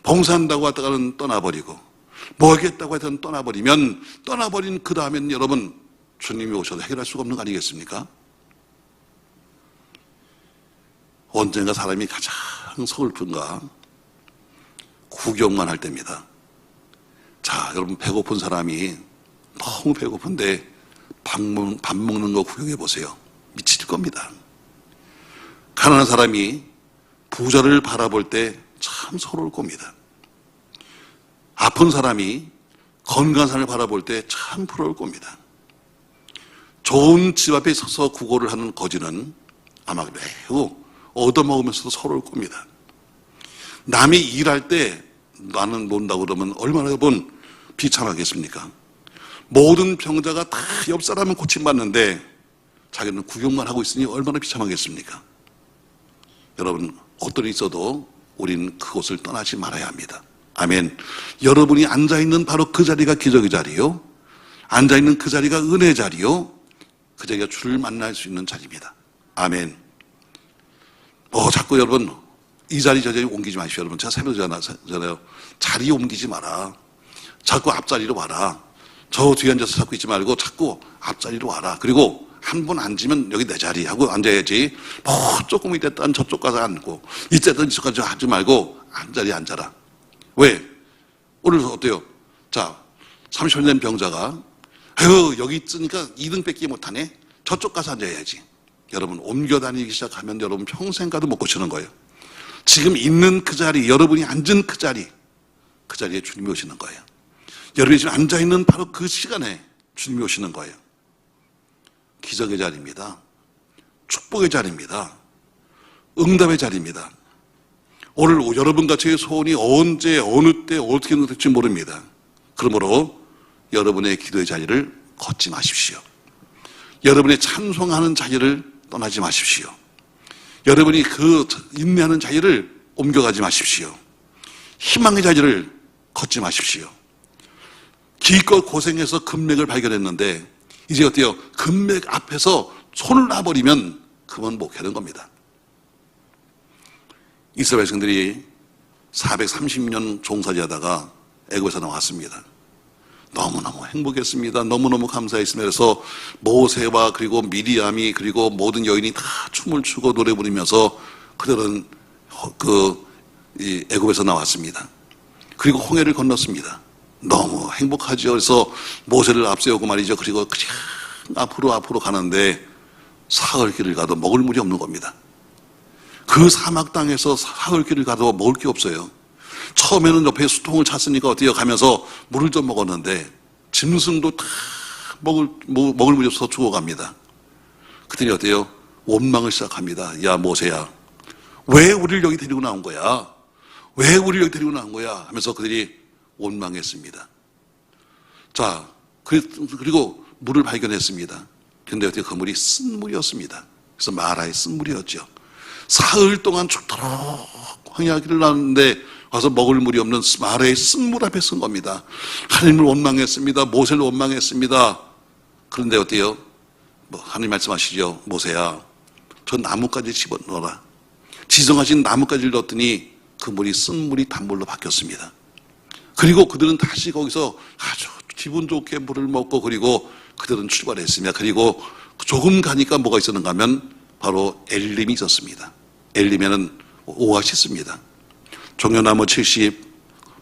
봉사한다고 왔다가는 떠나버리고, 뭐 하겠다고 해서는 떠나버리면, 떠나버린 그 다음에는 여러분, 주님이 오셔도 해결할 수가 없는 거 아니겠습니까? 언젠가 사람이 가장 서글픈가? 구경만 할 때입니다. 자, 여러분, 배고픈 사람이 너무 배고픈데 밥 먹는 거 구경해 보세요. 미칠 겁니다. 가난한 사람이 부자를 바라볼 때 참 서러울 겁니다. 아픈 사람이 건강한 사람을 바라볼 때 참 부러울 겁니다. 좋은 집 앞에 서서 구걸을 하는 거지는 아마 매우 얻어먹으면서도 서러울 겁니다. 남이 일할 때 나는 논다고 그러면 얼마나 여러분 비참하겠습니까? 모든 병자가 다 옆 사람은 고침받는데 자기는 구경만 하고 있으니 얼마나 비참하겠습니까? 여러분, 어떤 일이 있어도 우린 그곳을 떠나지 말아야 합니다. 아멘. 여러분이 앉아있는 바로 그 자리가 기적의 자리요, 앉아있는 그 자리가 은혜의 자리요, 그 자리가 주를 만날 수 있는 자리입니다. 아멘. 자꾸 여러분 이 자리 저 자리 옮기지 마십시오. 여러분, 제가 새벽에 전화요. 자리 옮기지 마라. 자꾸 앞자리로 와라. 저 뒤에 앉아서 자꾸 있지 말고 자꾸 앞자리로 와라. 그리고 한 번 앉으면 여기 내 자리 하고 앉아야지. 조금 있다간 저쪽 가서 앉고 이때든 이쪽 가서 하지 말고 앞자리에 앉아라. 왜? 오늘 어때요? 자, 30년 된 병자가 아유, 여기 있으니까 2등 뺏기 못하네. 저쪽 가서 앉아야지. 여러분 옮겨 다니기 시작하면 여러분 평생 가도 못 고치는 거예요. 지금 있는 그 자리, 여러분이 앉은 그 자리에 주님이 오시는 거예요. 여러분이 지금 앉아있는 바로 그 시간에 주님이 오시는 거예요. 기적의 자리입니다. 축복의 자리입니다. 응답의 자리입니다. 오늘 여러분과 저의 소원이 언제 어느 때 어떻게 될지 모릅니다. 그러므로 여러분의 기도의 자리를 걷지 마십시오. 여러분의 찬송하는 자리를 떠나지 마십시오. 여러분이 그 인내하는 자리를 옮겨가지 마십시오. 희망의 자리를 걷지 마십시오. 기껏 고생해서 금맥을 발견했는데 이제 어때요? 금맥 앞에서 손을 놔버리면 그건 목회는 겁니다. 이스라엘 백성들이 430년 종살이하다가 애굽에서 나왔습니다. 너무너무 행복했습니다. 너무너무 감사했습니다. 그래서 모세와 그리고 미리암이 그리고 모든 여인이 다 춤을 추고 노래 부르면서 그들은 애굽에서 나왔습니다. 그리고 홍해를 건넜습니다. 너무 행복하죠. 그래서 모세를 앞세우고 말이죠. 그리고 그냥 앞으로 가는데 사흘 길을 가도 먹을 물이 없는 겁니다. 그 사막 땅에서 사흘 길을 가도 먹을 게 없어요. 처음에는 옆에 수통을 찼으니까 어때요? 가면서 물을 좀 먹었는데 짐승도 다 먹을 물이 없어서 죽어갑니다. 그들이 어때요? 원망을 시작합니다. 야 모세야, 왜 우리를 여기 데리고 나온 거야? 왜 우리를 여기 데리고 나온 거야? 하면서 그들이 원망했습니다. 자, 그리고 물을 발견했습니다. 그런데 어떻게 그 물이 쓴물이었습니다. 그래서 마라의 쓴물이었죠. 사흘 동안 죽도록 황야길을 나왔는데 와서 먹을 물이 없는 마라의 쓴물 앞에 쓴 겁니다. 하나님을 원망했습니다. 모세를 원망했습니다. 그런데 어때요? 하나님 말씀하시죠. 모세야, 저 나뭇가지 집어넣어라. 지정하신 나뭇가지를 넣었더니 그 물이 쓴물이 단물로 바뀌었습니다. 그리고 그들은 다시 거기서 아주 기분 좋게 물을 먹고 그리고 그들은 출발했습니다. 그리고 조금 가니까 뭐가 있었는가 하면 바로 엘림이 있었습니다. 엘림에는 오아시스입니다. 종려나무 70,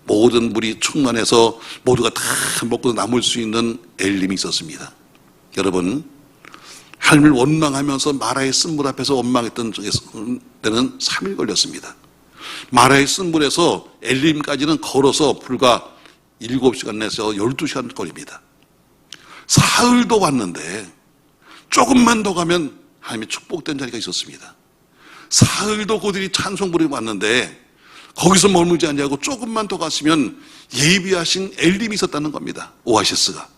모든 물이 충만해서 모두가 다 먹고 남을 수 있는 엘림이 있었습니다. 여러분, 하나님을 원망하면서 마라의 쓴물 앞에서 원망했던 때는 3일 걸렸습니다. 마라의 쓴물에서 엘림까지는 걸어서 불과 7시간 내서 12시간 걸립니다. 사흘도 왔는데 조금만 더 가면 하나님의 축복된 자리가 있었습니다. 사흘도 그들이 찬송 부르고 왔는데 거기서 머물지 않냐고 조금만 더 갔으면 예비하신 엘림이 있었다는 겁니다. 오아시스가.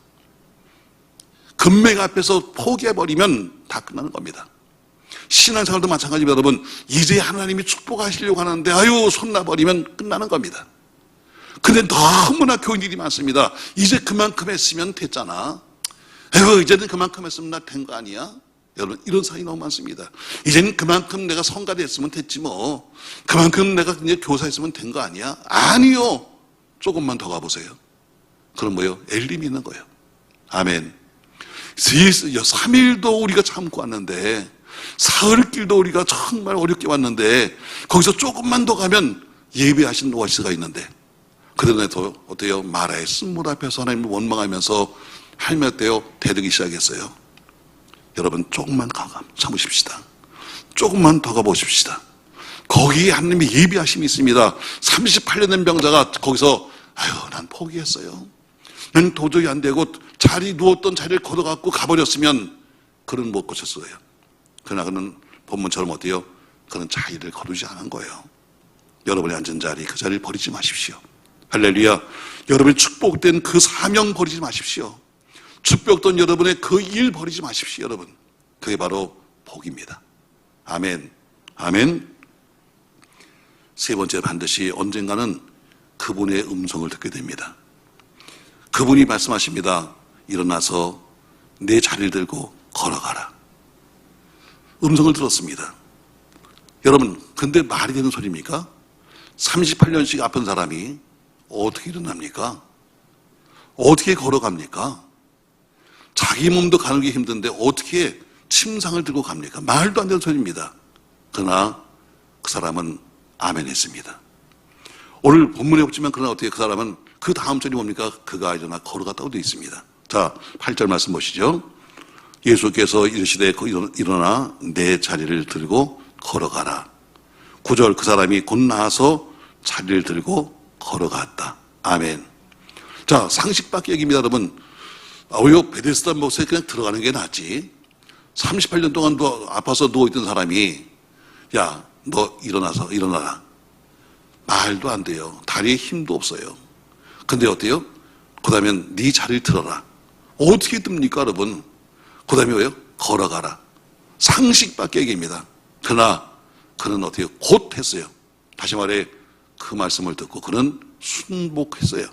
금맥 앞에서 포기해버리면 다 끝나는 겁니다. 신앙생활도 마찬가지입니다. 여러분, 이제 하나님이 축복하시려고 하는데 아유 손 놔버리면 끝나는 겁니다. 근데 너무나 교인들이 많습니다. 이제 그만큼 했으면 됐잖아. 아유 이제는 그만큼 했으면 나 된 거 아니야? 여러분, 이런 사람이 너무 많습니다. 이제는 그만큼 내가 성가대 했으면 됐지 뭐. 그만큼 내가 이제 교사했으면 된 거 아니야? 아니요. 조금만 더 가보세요. 그럼 뭐요? 엘림이 있는 거예요. 아멘. 3일도 우리가 참고 왔는데 사흘길도 우리가 정말 어렵게 왔는데 거기서 조금만 더 가면 예배하신 오아시스가 있는데 그들은 어때요? 마라의 쓴물 앞에서 하나님을 원망하면서 하나님 어때요? 대들기 시작했어요. 여러분, 조금만 참으십시다. 조금만 더 가보십시다. 거기에 하나님의 예비하심이 있습니다. 38년 된 병자가 거기서 아유 난 포기했어요. 난 도저히 안 되고 누웠던 자리를 걷어갖고 가버렸으면 그는 못 고쳤어요. 그러나 그는 본문처럼 어때요? 그는 자리를 거두지 않은 거예요. 여러분이 앉은 자리, 그 자리를 버리지 마십시오. 할렐루야. 여러분이 축복된 그 사명 버리지 마십시오. 축복된 여러분의 그 일 버리지 마십시오. 여러분, 그게 바로 복입니다. 아멘. 아멘. 세 번째, 반드시 언젠가는 그분의 음성을 듣게 됩니다. 그분이 말씀하십니다. 일어나서 내 자리를 들고 걸어가라. 음성을 들었습니다. 여러분, 근데 말이 되는 소리입니까? 38년씩 아픈 사람이 어떻게 일어납니까? 어떻게 걸어갑니까? 자기 몸도 가는 게 힘든데 어떻게 침상을 들고 갑니까? 말도 안 되는 소리입니다. 그러나 그 사람은 아멘 했습니다. 오늘 본문에 없지만 그러나 어떻게 그 사람은 그 다음 절이 뭡니까? 그가 일어나 걸어갔다고 되어 있습니다. 자, 8절 말씀 보시죠. 예수께서 이르시되 일어나 내 자리를 들고 걸어가라. 9절 그 사람이 곧 나와서 자리를 들고 걸어갔다. 아멘. 자, 상식 밖의 얘기입니다, 여러분. 왜 베데스다 못에 그냥 들어가는 게 낫지? 38년 동안 아파서 누워있던 사람이 야, 너 일어나라. 말도 안 돼요. 다리에 힘도 없어요. 근데 어때요? 그 다음에 네 자리를 들어라. 어떻게 듭니까, 여러분? 그 다음에 왜요? 걸어가라. 상식 밖의 얘기입니다. 그러나 그는 어떻게 곧 했어요. 다시 말해 그 말씀을 듣고 그는 순복했어요.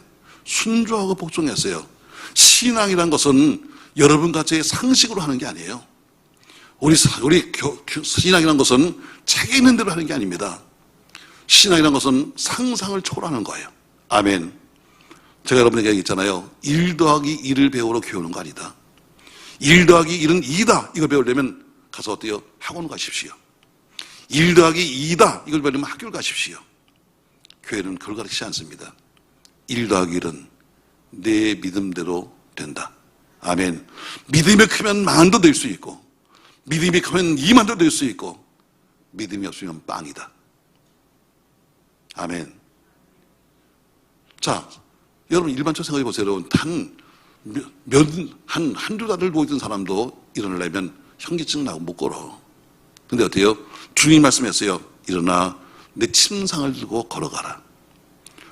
순종하고 복종했어요. 신앙이란 것은 여러분같이 상식으로 하는 게 아니에요. 우리 신앙이란 것은 책에 있는 대로 하는 게 아닙니다. 신앙이란 것은 상상을 초월하는 거예요. 아멘. 제가 여러분에게 얘기했잖아요. 1 더하기 1을 배우러 교우는 거 아니다. 1 더하기 1은 2다. 이걸 배우려면 가서 어때요? 학원 가십시오. 1 더하기 2다. 이걸 배우려면 학교를 가십시오. 교회는 그걸 가르치지 않습니다. 1 더하기 1은 내 믿음대로 된다. 아멘. 믿음이 크면 만도 될 수 있고, 믿음이 크면 2만도 될 수 있고, 믿음이 없으면 빵이다. 아멘. 자, 여러분 일반적으로 생각해 보세요. 여러분, 한두 달을 누워있던 사람도 일어나려면 현기증 나고 못 걸어. 근데 어때요? 주님이 말씀했어요. 일어나 내 침상을 들고 걸어가라.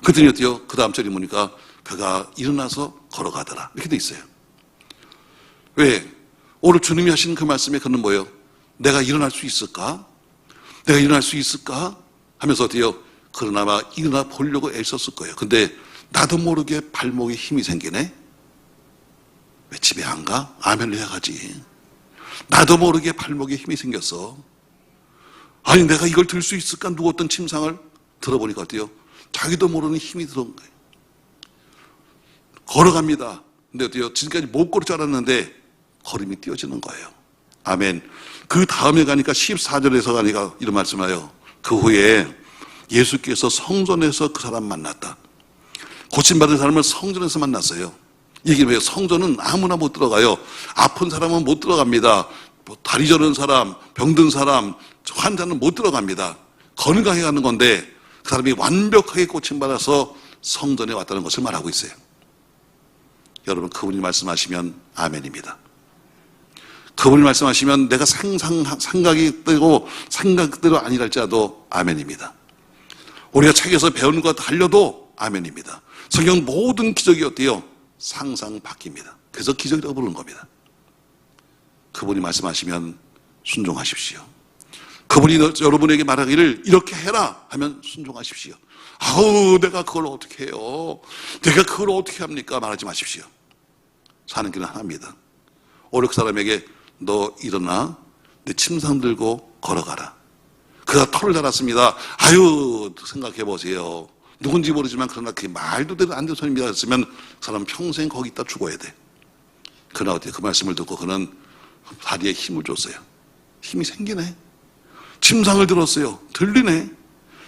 그랬더니 어때요? 그 다음 절에 보니까 그가 일어나서 걸어가더라. 이렇게 돼 있어요. 왜? 오늘 주님이 하신 그 말씀에 그는 뭐예요? 내가 일어날 수 있을까? 내가 일어날 수 있을까? 하면서 어때요? 그러나 일어나 보려고 애썼을 거예요. 근데 나도 모르게 발목에 힘이 생기네? 왜 집에 안 가? 아멘을 해가지. 나도 모르게 발목에 힘이 생겼어. 아니 내가 이걸 들 수 있을까? 누웠던 침상을 들어보니까 어때요? 자기도 모르는 힘이 들어온 거예요. 걸어갑니다. 근데 어때요? 지금까지 못 걸을 줄 알았는데 걸음이 띄어지는 거예요. 아멘. 그 다음에 가니까 14절에서 가니까 이런 말씀하여 그 후에 예수께서 성전에서 그 사람 만났다. 고침받은 사람을 성전에서 만났어요. 이게 왜? 성전은 아무나 못 들어가요. 아픈 사람은 못 들어갑니다. 다리 저는 사람, 병든 사람, 환자는 못 들어갑니다. 건강해 가는 건데 그 사람이 완벽하게 고침받아서 성전에 왔다는 것을 말하고 있어요. 여러분, 그분이 말씀하시면 아멘입니다. 그분이 말씀하시면 내가 생각대로 아니랄지라도 아멘입니다. 우리가 책에서 배운 것 달려도 아멘입니다. 성경 모든 기적이 어때요? 상상 바뀝니다. 그래서 기적이라고 부르는 겁니다. 그분이 말씀하시면 순종하십시오. 그분이 여러분에게 말하기를 이렇게 해라 하면 순종하십시오. 아우 내가 그걸 어떻게 해요? 내가 그걸 어떻게 합니까? 말하지 마십시오. 사는 길은 하나입니다. 오늘 그 사람에게 너 일어나 내 침상 들고 걸어가라. 그가 털을 달았습니다. 아유 생각해 보세요. 누군지 모르지만 그러나 그게 말도 되는 안 되는 소리입니다 했으면 그 사람 평생 거기 있다 죽어야 돼. 그러나 어때요? 그 말씀을 듣고 그는 다리에 힘을 줬어요. 힘이 생기네. 침상을 들었어요. 들리네.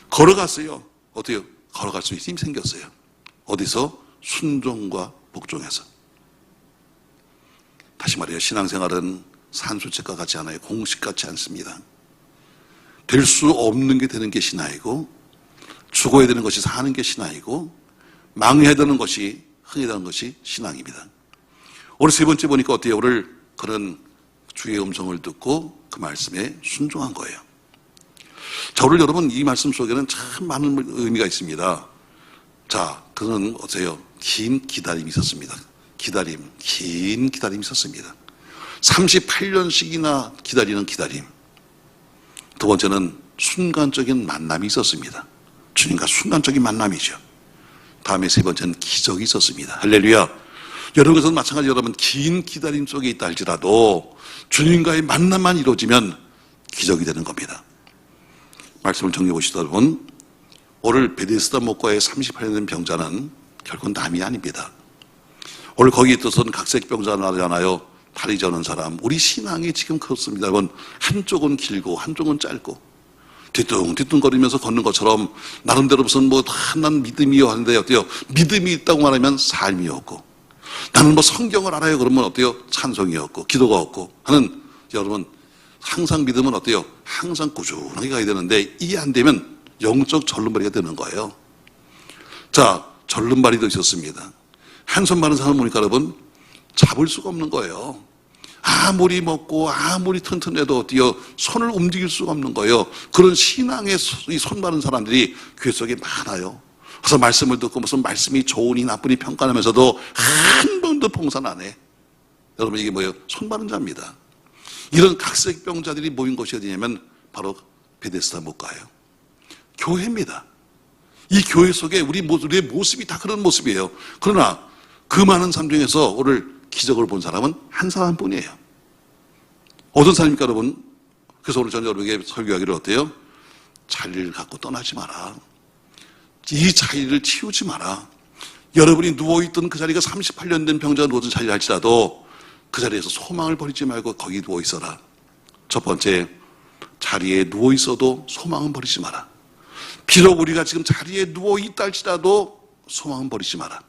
걸어갔어요. 어때요? 걸어갈 수 있는 힘이 생겼어요. 어디서? 순종과 복종해서. 다시 말해요. 신앙생활은 산수책과 같지 않아요. 공식 같지 않습니다. 될 수 없는 게 되는 게 신앙이고, 죽어야 되는 것이 사는 게 신앙이고, 망해야 되는 것이 흥해야 되는 것이 신앙입니다. 오늘 세 번째 보니까 어때요? 오늘 그는 주의 음성을 듣고 그 말씀에 순종한 거예요. 자, 오늘 여러분 이 말씀 속에는 참 많은 의미가 있습니다. 자, 그는 어때요? 긴 기다림이 있었습니다. 긴 기다림이 있었습니다. 38년씩이나 기다리는 기다림. 두 번째는 순간적인 만남이 있었습니다. 주님과 순간적인 만남이죠. 다음에 세 번째는 기적이 있었습니다. 할렐루야. 여러분께서는 마찬가지로 여러분 긴 기다림 속에 있다 할지라도 주님과의 만남만 이루어지면 기적이 되는 겁니다. 말씀을 정리해 보시다 보면 오늘 베데스다 목과의 38년 된 병자는 결코 남이 아닙니다. 오늘 거기에 있어서는 각색 병자 나잖아요. 다리 저는 사람. 우리 신앙이 지금 그렇습니다. 여러분 한쪽은 길고 한쪽은 짧고 뒤뚱뒤뚱거리면서 걷는 것처럼 나름대로 무슨 난 믿음이요 하는데 어때요? 믿음이 있다고 말하면 삶이 없고 나는 뭐 성경을 알아요. 그러면 어때요? 찬송이 없고 기도가 없고 하는 여러분 항상 믿으면 어때요? 항상 꾸준하게 가야 되는데 이게 안 되면 영적 절름발이가 되는 거예요. 자, 절름발이도 있었습니다. 한손 많은 사람 보니까 여러분 잡을 수가 없는 거예요. 아무리 먹고 아무리 튼튼해도 어때요? 손을 움직일 수가 없는 거예요. 그런 신앙의 이 손 많은 사람들이 교회 속에 많아요. 그래서 말씀을 듣고 무슨 말씀이 좋으니 나쁘니 평가하면서도 한 번도 봉사 안 해. 여러분 이게 뭐예요? 손 많은 자입니다. 이런 각색병자들이 모인 곳이 어디냐면 바로 베데스다 목가예요. 교회입니다. 이 교회 속에 우리의 모습이 다 그런 모습이에요. 그러나 그 많은 사람 중에서 오늘 기적을 본 사람은 한 사람뿐이에요. 어떤 사람입니까 여러분? 그래서 오늘 저는 여러분에게 설교하기를 어때요? 자리를 갖고 떠나지 마라. 이 자리를 치우지 마라. 여러분이 누워있던 그 자리가 38년 된 병자가 누워있던 자리를 할지라도 그 자리에서 소망을 버리지 말고 거기 누워있어라. 첫 번째, 자리에 누워있어도 소망은 버리지 마라. 비록 우리가 지금 자리에 누워있다 할지라도 소망은 버리지 마라.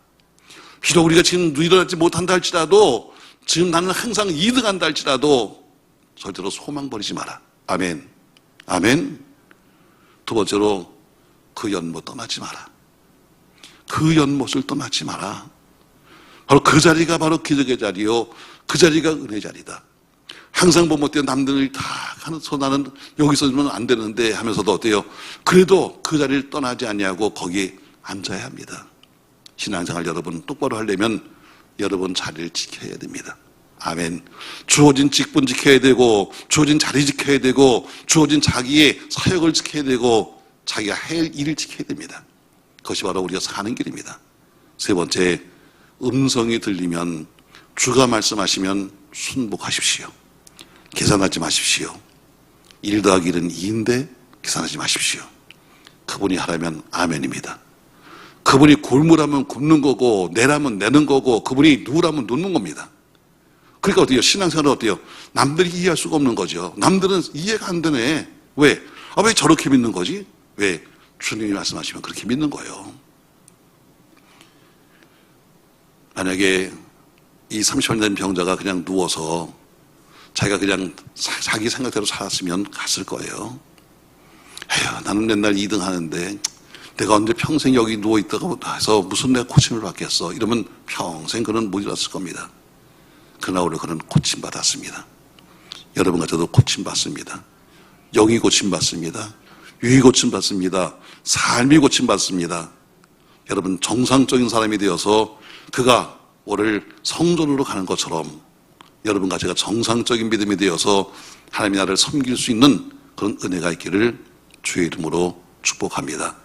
비록 우리가 지금 일어나지 못한다 할지라도 지금 나는 항상 2등한다 할지라도 절대로 소망 버리지 마라. 아멘. 아멘. 두 번째로 그 연못 떠나지 마라. 그 연못을 떠나지 마라. 바로 그 자리가 바로 기적의 자리요. 그 자리가 은혜의 자리다. 항상 보면 어때요? 남들이 다 하면서 나는 여기서 있으면 안 되는데 하면서도 어때요? 그래도 그 자리를 떠나지 않냐고 거기에 앉아야 합니다. 신앙생활 여러분 똑바로 하려면 여러분 자리를 지켜야 됩니다. 아멘. 주어진 직분 지켜야 되고 주어진 자리 지켜야 되고 주어진 자기의 사역을 지켜야 되고 자기가 할 일을 지켜야 됩니다. 그것이 바로 우리가 사는 길입니다. 세 번째, 음성이 들리면 주가 말씀하시면 순복하십시오. 계산하지 마십시오. 1 더하기 1은 2인데 계산하지 마십시오. 그분이 하라면 아멘입니다. 그분이 굶으라면 굶는 거고 내라면 내는 거고 그분이 누우라면 눕는 겁니다. 그러니까 어때요? 신앙생활은 어때요? 남들이 이해할 수가 없는 거죠. 남들은 이해가 안 되네. 왜? 왜 저렇게 믿는 거지? 왜? 주님이 말씀하시면 그렇게 믿는 거예요. 만약에 이 30년 된 병자가 그냥 누워서 자기가 그냥 자기 생각대로 살았으면 갔을 거예요. 에휴, 나는 맨날 2등 하는데 내가 언제 평생 여기 누워있다고 해서 무슨 내가 고침을 받겠어. 이러면 평생 그는 못 일어났을 겁니다. 그러나 오늘 그는 고침받았습니다. 여러분과 저도 고침받습니다. 영이 고침받습니다. 유이 고침받습니다. 삶이 고침받습니다. 여러분 정상적인 사람이 되어서 그가 오늘 성전으로 가는 것처럼 여러분과 제가 정상적인 믿음이 되어서 하나님의 나라를 섬길 수 있는 그런 은혜가 있기를 주의 이름으로 축복합니다.